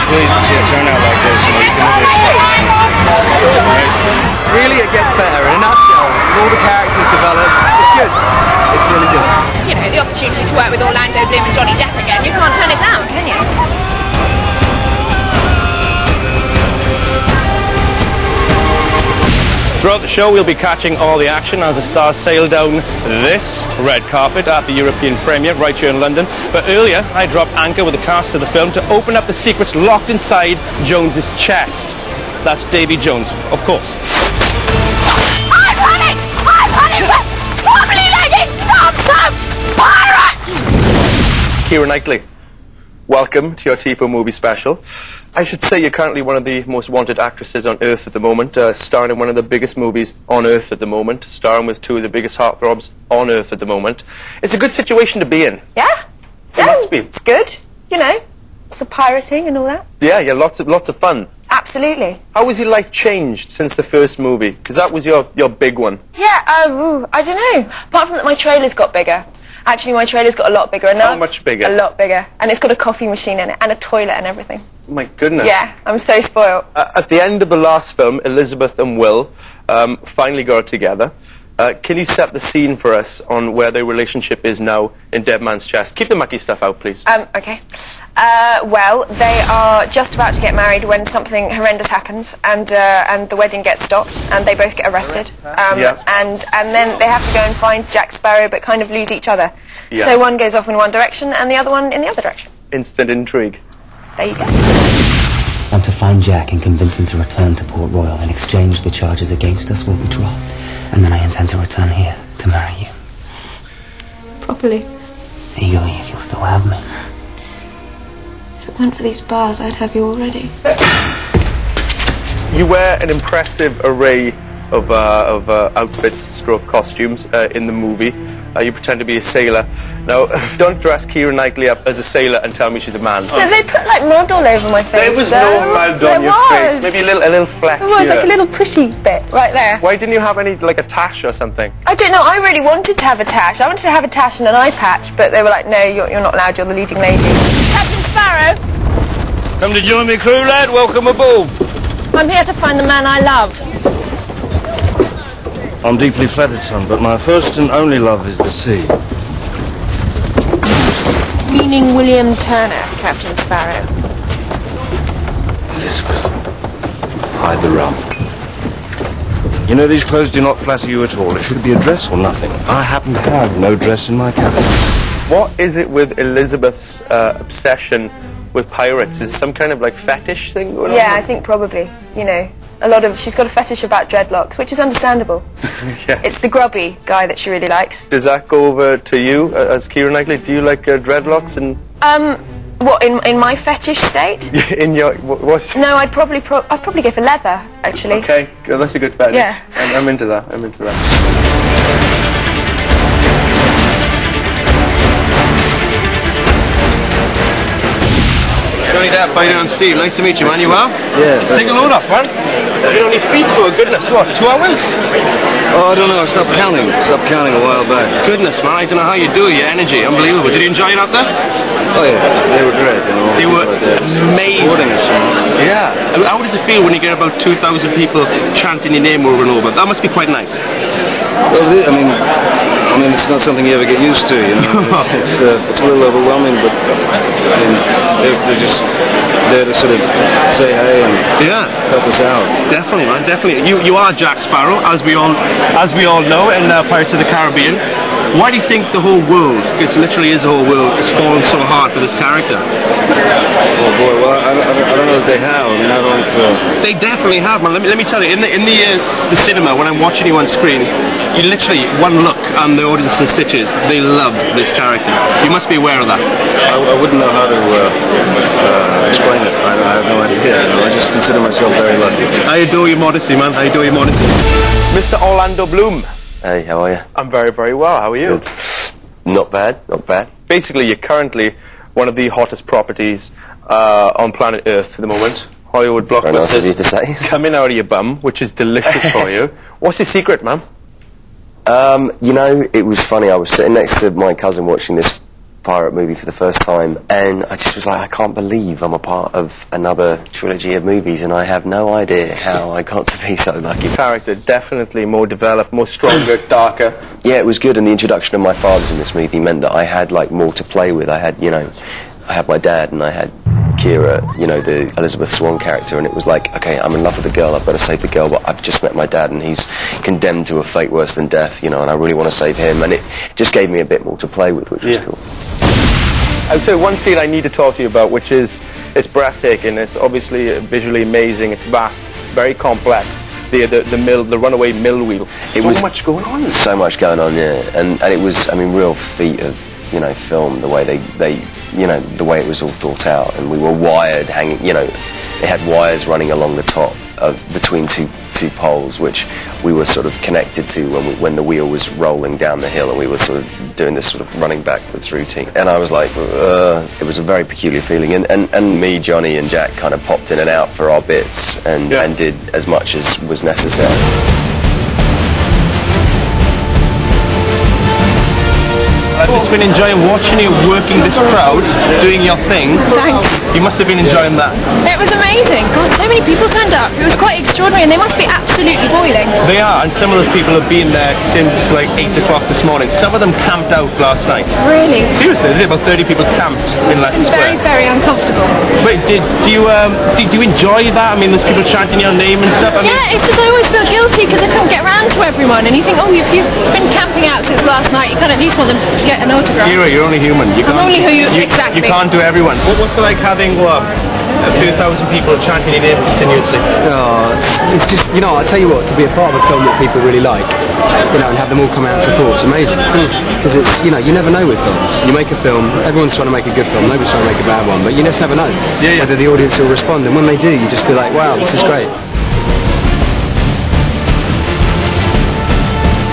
pleased to see it turn out like this. You know, you can never expect it. It's amazing. Really, it gets better. In a nutshell, all the characters develop. It's good. It's really good. You know, the opportunity to work with Orlando Bloom and Johnny Depp again, you can't turn it down, can you? Throughout the show, we'll be catching all the action as the stars sail down this red carpet at the European premiere right here in London. But earlier, I dropped anchor with the cast of the film to open up the secrets locked inside Jones's chest. That's Davy Jones, of course. I've had it! I've had it with wobbly-legged, bomb-soaked pirates! Keira Knightley, welcome to your Pt.1 movie special. I should say you're currently one of the most wanted actresses on earth at the moment, starring in one of the biggest movies on earth at the moment, starring with two of the biggest heartthrobs on earth at the moment. It's a good situation to be in. Yeah. It must be. It's good, you know. Lots of pirating and all that. Yeah, lots of fun. Absolutely. How has your life changed since the first movie? Because that was your big one. Yeah, I don't know. Apart from that, my trailer's got bigger. Actually, my trailer's got a lot bigger. And now, how much bigger? A lot bigger. And it's got a coffee machine in it, and a toilet and everything. My goodness. Yeah, I'm so spoiled. At the end of the last film, Elizabeth and Will finally got together. Can you set the scene for us on where their relationship is now in Dead Man's Chest? Keep the mucky stuff out, please. Okay. Well, they are just about to get married when something horrendous happens, and the wedding gets stopped, and they both get arrested. Yeah. And then they have to go and find Jack Sparrow, but kind of lose each other. Yeah. So one goes off in one direction, and the other one in the other direction. Instant intrigue. There you go. I want to find Jack and convince him to return to Port Royal and exchange the charges against us what we dropped. And then I intend to return here to marry you. Properly. Legally, if you'll still have me. If it weren't for these bars, I'd have you already. You wear an impressive array of outfits, stroke costumes in the movie. You pretend to be a sailor. Now, don't dress Keira Knightley up as a sailor and tell me she's a man. So they put like mud all over my face. There was no mud on your face. Maybe a little fleck. There was here. like a little pretty bit right there. Why didn't you have any, like a tash or something? I don't know. I really wanted to have a tash. I wanted to have a tash and an eye patch, but they were like, no, you're not allowed. You're the leading lady. Captain Sparrow, Come to join me, crew, lad. Welcome aboard. I'm here to find the man I love. I'm deeply flattered, son, but my first and only love is the sea. Meaning William Turner, Captain Sparrow. Elizabeth, hide the rum. You know, these clothes do not flatter you at all. It should be a dress or nothing. I happen to have no dress in my cabin. What is it with Elizabeth's obsession with pirates? Is it some kind of like fetish thing going on? Yeah, I think probably. You know, she's got a fetish about dreadlocks, which is understandable. Yes. It's the grubby guy that she really likes. Does that go over to you as Keira Knightley? Do you like dreadlocks and? What in my fetish state? In your what's? No, I'd probably go for leather, actually. Okay, good, that's a good bet. Yeah. I'm into that. I'm into that. Johnny Depp, how you doing, Steve? Nice to meet you, man. You well? Yeah. Take a load off, man. You're on your feet for goodness, what, 2 hours? Oh, I don't know. I stopped counting. Stopped counting a while back. Goodness, man, I don't know how you do it. Your energy, unbelievable. Did you enjoy it out there? Oh, yeah. They were great, you know. They were amazing. Supporting us, you know. Yeah. How does it feel when you get about 2,000 people chanting your name over and over? That must be quite nice. Well, I mean, it's not something you ever get used to, you know. It's a little overwhelming, but I mean, they're just there to sort of say hey and help us out. Definitely, man, definitely. You are Jack Sparrow, as we all know, in Pirates of the Caribbean. Why do you think the whole world, it literally is the whole world, has fallen so hard for this character? Oh boy, well, I don't know if they have. I mean, I don't. They definitely have, man. Let me tell you, in the cinema, when I'm watching you on screen, you literally, one look and the audience in stitches, they love this character. You must be aware of that. I wouldn't know how to explain it. I have no idea. You know, I just consider myself very lucky. I adore your modesty, man. I adore your modesty. Mr. Orlando Bloom. Hey, how are you? I'm very, very well. How are you? Good. Not bad, not bad. Basically, you're currently one of the hottest properties on planet Earth at the moment. Hollywood blockbusters. Very nice of you to say. Coming out of your bum, which is delicious for you. What's your secret, man? You know, it was funny. I was sitting next to my cousin watching this pirate movie for the first time, and I just was like, I can't believe I'm a part of another trilogy of movies, and I have no idea how I got to be so lucky. Character definitely more developed, more stronger, darker. Yeah, it was good, and the introduction of my fathers in this movie meant that I had like more to play with. I had, you know, I had my dad and I had Keira, you know, the Elizabeth Swann character, and it was like, okay, I'm in love with the girl, I've got to save the girl, but I've just met my dad and he's condemned to a fate worse than death, you know, and I really want to save him, and it just gave me a bit more to play with, which was cool. I would say one scene I need to talk to you about, which is, it's breathtaking, it's obviously visually amazing, it's vast, very complex. The runaway mill wheel. So much going on. So much going on, yeah, and it was, I mean, real feat of, you know, film, the way they you know, the way it was all thought out, and we were wired hanging, you know, it had wires running along the top of between two poles, which we were sort of connected to when the wheel was rolling down the hill, and we were sort of doing this sort of running backwards routine. And I was like, it was a very peculiar feeling, and me, Johnny and Jack kind of popped in and out for our bits and did as much as was necessary. I've just been enjoying watching you working this crowd, doing your thing. Thanks. You must have been enjoying that. It was amazing. God, so many people turned up. It was quite extraordinary, and they must be absolutely boiling. They are, and some of those people have been there since like 8 o'clock this morning. Some of them camped out last night. Really? Seriously, they did. About 30 people camped in Leicester Very, Square. very uncomfortable. Wait, do you enjoy that? I mean, there's people chanting your name and stuff. Yeah, it's just I always feel guilty because I couldn't get round to everyone, and you think, oh, if you've been camping out since last night, you can at least want them to get an autograph. Keira, you're only human. I'm only human, exactly. You can't do everyone. What's it like having a few thousand people chanting your name continuously? Oh, it's just, you know, I tell you what, to be a part of a film that people really like, you know, and have them all come out and support, it's amazing. Because it's, you know, you never know with films. You make a film, everyone's trying to make a good film, nobody's trying to make a bad one, but you just never know whether the audience will respond, and when they do, you just feel like, wow, this is great.